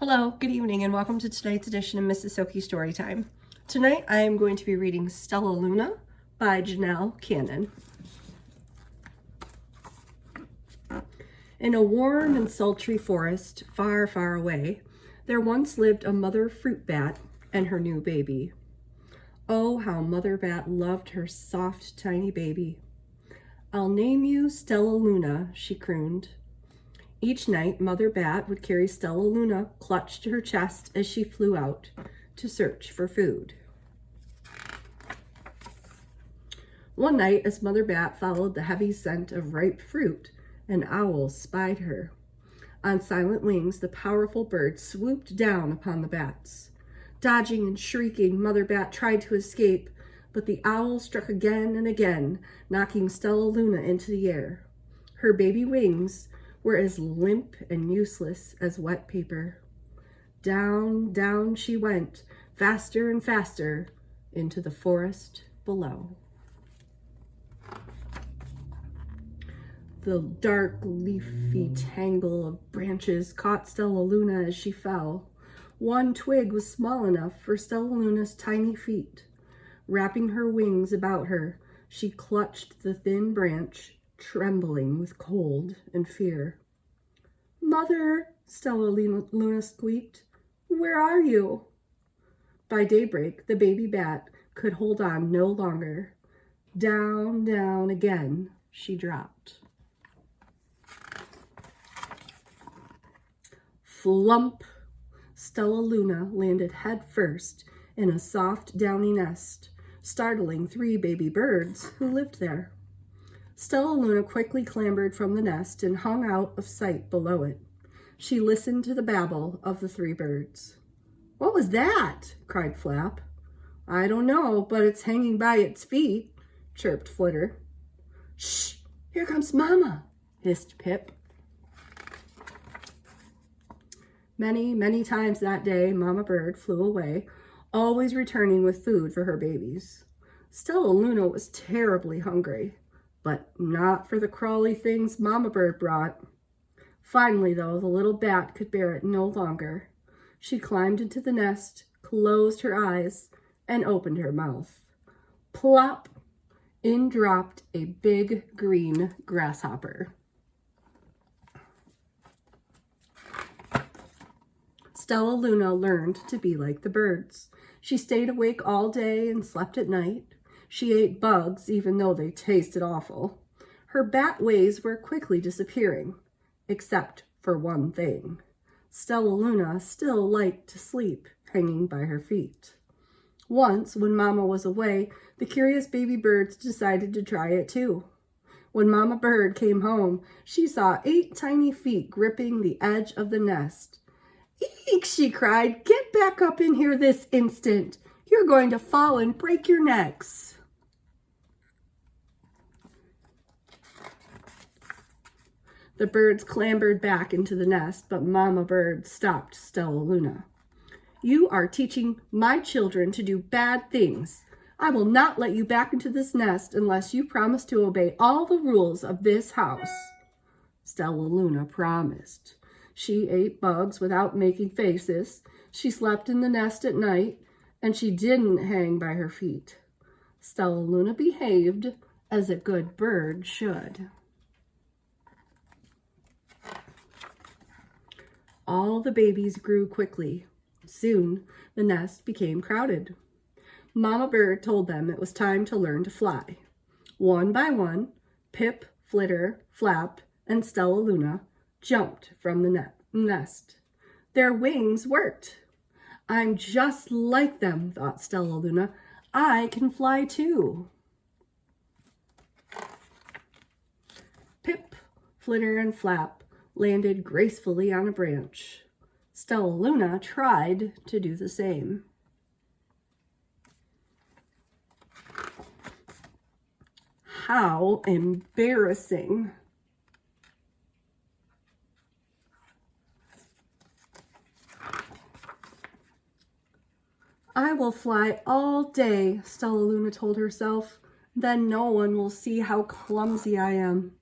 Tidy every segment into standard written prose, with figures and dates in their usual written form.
Hello, good evening, and welcome to tonight's edition of Mrs. Sophie's Storytime. Tonight I am going to be reading Stella Luna by Janell Cannon. In a warm and sultry forest far, far away, there once lived a mother fruit bat and her new baby. Oh, how Mother Bat loved her soft, tiny baby. "I'll name you Stella Luna," she crooned. Each night, Mother Bat would carry Stella Luna clutched to her chest as she flew out to search for food. One night, as Mother Bat followed the heavy scent of ripe fruit, an owl spied her. On silent wings, the powerful bird swooped down upon the bats. Dodging and shrieking, Mother Bat tried to escape, but the owl struck again and again, knocking Stella Luna into the air. Her baby wings were as limp and useless as wet paper. Down, down she went, faster and faster, into the forest below. The dark, leafy tangle of branches caught Stella Luna as she fell. One twig was small enough for Stella Luna's tiny feet. Wrapping her wings about her, she clutched the thin branch, trembling with cold and fear. "Mother," Stella Luna squeaked, "where are you?" By daybreak, the baby bat could hold on no longer. Down, down again she dropped. Flump! Stella Luna landed head first in a soft, downy nest, startling 3 baby birds who lived there. Stella Luna quickly clambered from the nest and hung out of sight below it. She listened to the babble of the 3 birds. "What was that?" cried Flap. "I don't know, but it's hanging by its feet," chirped Flitter. "Shh! Here comes Mama!" hissed Pip. Many, many times that day, Mama Bird flew away, always returning with food for her babies. Stella Luna was terribly hungry, but not for the crawly things Mama Bird brought. Finally, though, the little bat could bear it no longer. She climbed into the nest, closed her eyes, and opened her mouth. Plop! In dropped a big green grasshopper. Stella Luna learned to be like the birds. She stayed awake all day and slept at night. She ate bugs, even though they tasted awful. Her bat ways were quickly disappearing, except for one thing. Stella Luna still liked to sleep, hanging by her feet. Once, when Mama was away, the curious baby birds decided to try it too. When Mama Bird came home, she saw 8 tiny feet gripping the edge of the nest. "Eek!" she cried. "Get back up in here this instant. You're going to fall and break your necks." The birds clambered back into the nest, but Mama Bird stopped Stella Luna. "You are teaching my children to do bad things. I will not let you back into this nest unless you promise to obey all the rules of this house." Stella Luna promised. She ate bugs without making faces. She slept in the nest at night, and she didn't hang by her feet. Stella Luna behaved as a good bird should. All the babies grew quickly. Soon, the nest became crowded. Mama Bird told them it was time to learn to fly. One by one, Pip, Flitter, Flap, and Stella Luna jumped from the nest. Their wings worked. "I'm just like them," thought Stella Luna. "I can fly too." Pip, Flitter, and Flap landed gracefully on a branch. Stella Luna tried to do the same. How embarrassing! "I will fly all day," Stella Luna told herself. "Then no one will see how clumsy I am."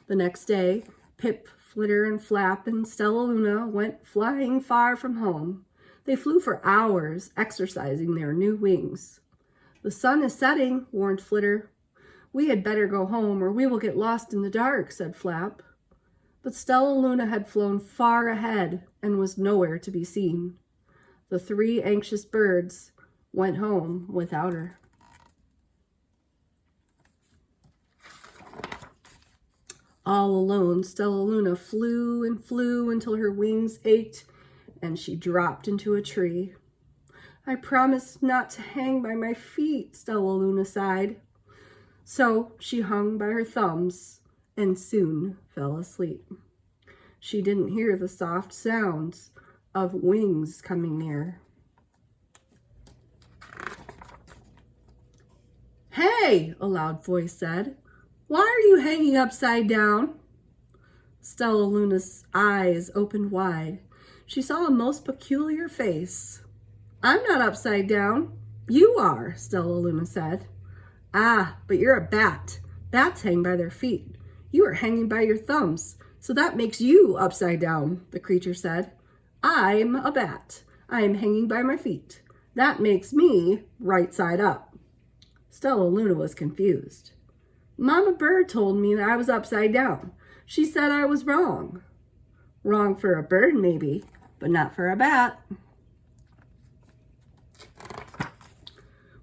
The next day, Pip, Flitter, and Flappin and Stella Luna went flying far from home. They flew for hours, exercising their new wings. "The sun is setting," warned Flitter. "We had better go home or we will get lost in the dark," said Flap. But Stella Luna had flown far ahead and was nowhere to be seen. The three anxious birds went home without her. All alone, Stella Luna flew and flew until her wings ached and she dropped into a tree. "I promised not to hang by my feet," Stella Luna sighed. So she hung by her thumbs and soon fell asleep. She didn't hear the soft sounds of wings coming near. "Hey," a loud voice said, "why are you hanging upside down?" Stella Luna's eyes opened wide. She saw a most peculiar face. "I'm not upside down. You are," Stella Luna said. "Ah, but you're a bat. Bats hang by their feet. You are hanging by your thumbs, so that makes you upside down," the creature said. "I'm a bat. I am hanging by my feet. That makes me right side up." Stella Luna was confused. "Mama Bird told me that I was upside down. She said I was wrong." "Wrong for a bird, maybe, but not for a bat."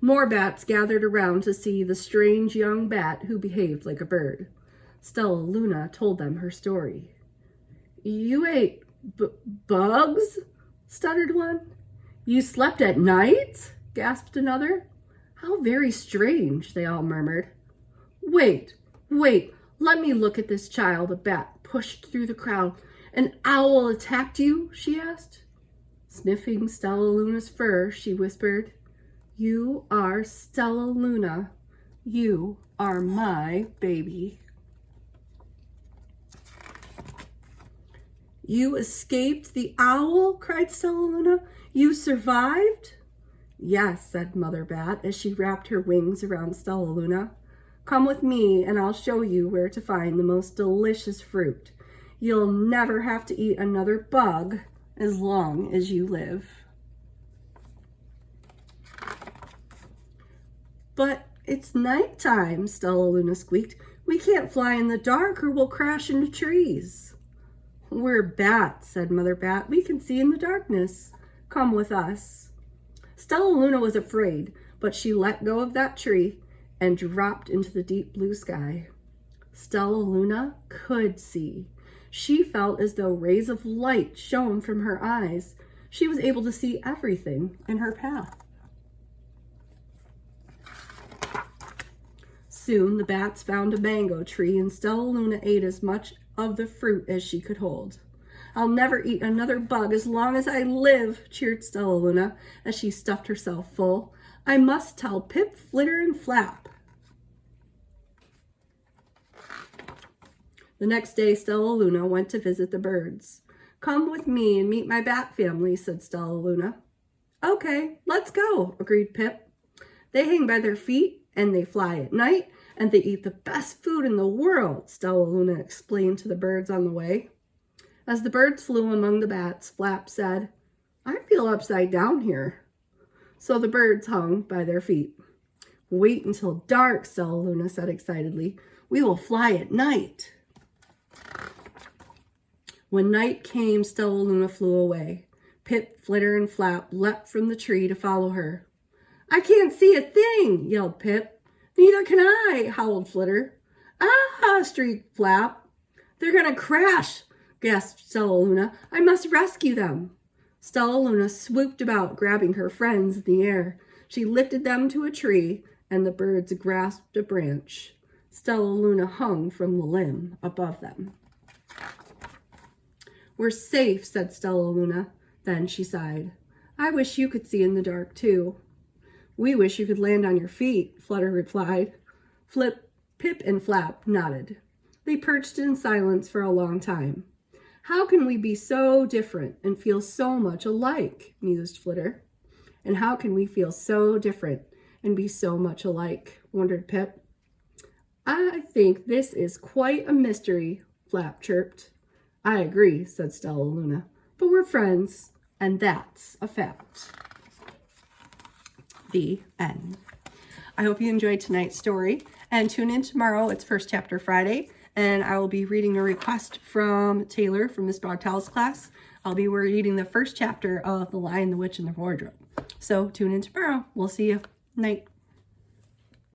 More bats gathered around to see the strange young bat who behaved like a bird. Stella Luna told them her story. "You ate bugs?" stuttered one. "You slept at night?" gasped another. "How very strange," they all murmured. Wait, let me look at this child," a bat pushed through the crowd. "An owl attacked you?" she asked. Sniffing Stella Luna's fur, she whispered, "You are Stella Luna. You are my baby." "You escaped the owl?" cried Stella Luna. "You survived?" "Yes," said Mother Bat as she wrapped her wings around Stella Luna. "Come with me and I'll show you where to find the most delicious fruit. You'll never have to eat another bug as long as you live." "But it's nighttime," Stella Luna squeaked. "We can't fly in the dark or we'll crash into trees." "We're bats," said Mother Bat. "We can see in the darkness. Come with us." Stella Luna was afraid, but she let go of that tree and dropped into the deep blue sky. Stella Luna could see. She felt as though rays of light shone from her eyes. She was able to see everything in her path. Soon the bats found a mango tree and Stella Luna ate as much of the fruit as she could hold. "I'll never eat another bug as long as I live," cheered Stella Luna as she stuffed herself full. "I must tell Pip, Flitter, and Flap." The next day, Stella Luna went to visit the birds. "Come with me and meet my bat family," said Stella Luna. "Okay, let's go," agreed Pip. "They hang by their feet and they fly at night and they eat the best food in the world," Stella Luna explained to the birds on the way. As the birds flew among the bats, Flap said, "I feel upside down here." So the birds hung by their feet. "Wait until dark," Stella Luna said excitedly. "We will fly at night." When night came, Stella Luna flew away. Pip, Flitter, and Flap leapt from the tree to follow her. "I can't see a thing," yelled Pip. "Neither can I," howled Flitter. "Ah!" shrieked Flap. "They're going to crash," gasped Stella Luna. "I must rescue them." Stella Luna swooped about, grabbing her friends in the air. She lifted them to a tree, and the birds grasped a branch. Stella Luna hung from the limb above them. "We're safe," said Stella Luna. Then she sighed. "I wish you could see in the dark, too." "We wish you could land on your feet," Flutter replied. Pip and Flap nodded. They perched in silence for a long time. "How can we be so different and feel so much alike?" mused Flitter. "And how can we feel so different and be so much alike?" wondered Pip. I think this is quite a mystery, Flap chirped. I agree, said Stella Luna, but we're friends, and that's a fact. The end. I hope you enjoyed tonight's story, and tune in tomorrow. It's First Chapter Friday, and I will be reading a request from Taylor from Miss Broadtell's class. I'll be reading the first chapter of The Lion, the Witch, and the Wardrobe. So tune in tomorrow. We'll see you. Night.